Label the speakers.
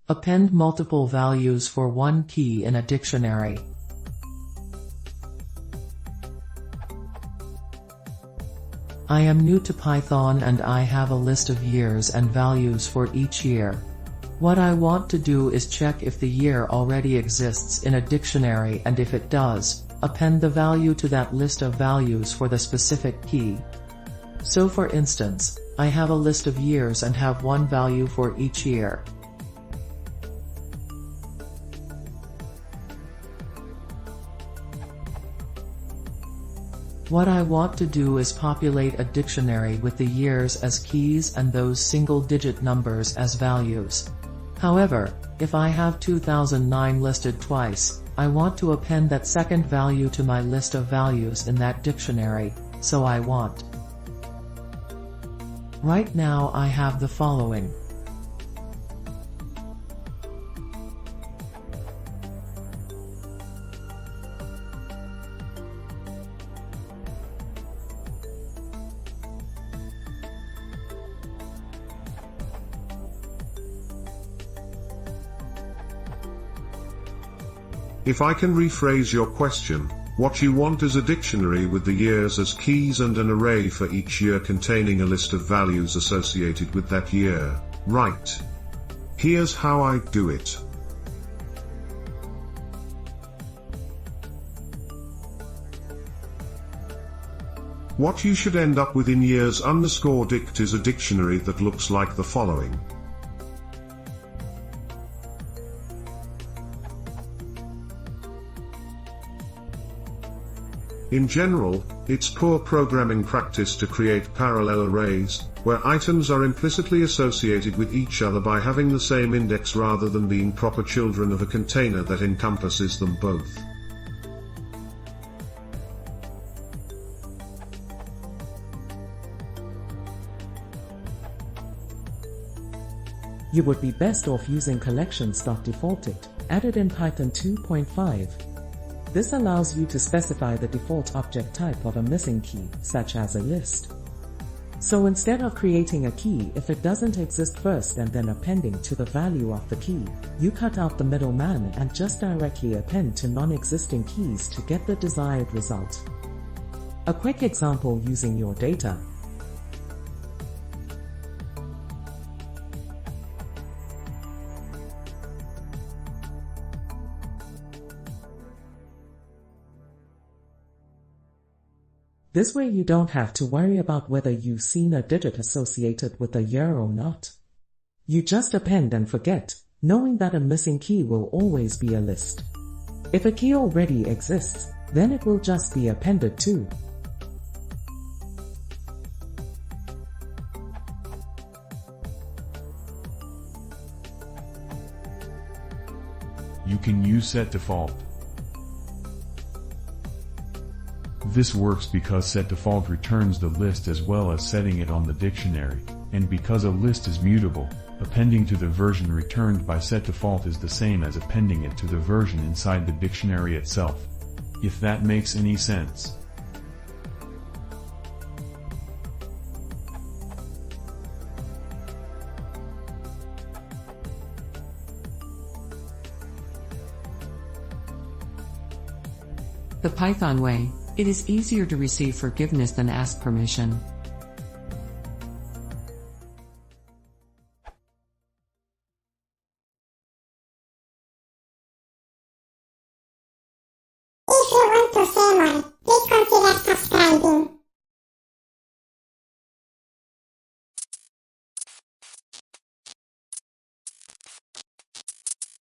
Speaker 1: Append multiple values for one key in a dictionary. I am new to Python and I have a list of years and values for each year. What I want to do is check if the year already exists in a dictionary, and if it does, append the value to that list of values for the specific key. So for instance, I have a list of years and have one value for each year. What I want to do is populate a dictionary with the years as keys and those single-digit numbers as values. However, if I have 2009 listed twice, I want to append that second value to my list of values in that dictionary, so I want. Right now I have the following.
Speaker 2: If I can rephrase your question, what you want is a dictionary with the years as keys and an array for each year containing a list of values associated with that year, right? Here's how I do it. What you should end up with in years_dict is a dictionary that looks like the following. In general, it's poor programming practice to create parallel arrays, where items are implicitly associated with each other by having the same index rather than being proper children of a container that encompasses them both.
Speaker 3: You would be best off using collections.defaulted, added in Python 2.5. This allows you to specify the default object type of a missing key, such as a list. So instead of creating a key if it doesn't exist first and then appending to the value of the key, you cut out the middleman and just directly append to non-existing keys to get the desired result. A quick example using your data. This way you don't have to worry about whether you've seen a digit associated with a year or not. You just append and forget, knowing that a missing key will always be a list. If a key already exists, then it will just be appended to.
Speaker 4: You can use setDefault. This works because setDefault returns the list as well as setting it on the dictionary, and because a list is mutable, appending to the version returned by setDefault is the same as appending it to the version inside the dictionary itself. If that makes any sense.
Speaker 5: The Python way. It is easier to receive forgiveness than ask permission.
Speaker 6: If you want to say more, please contact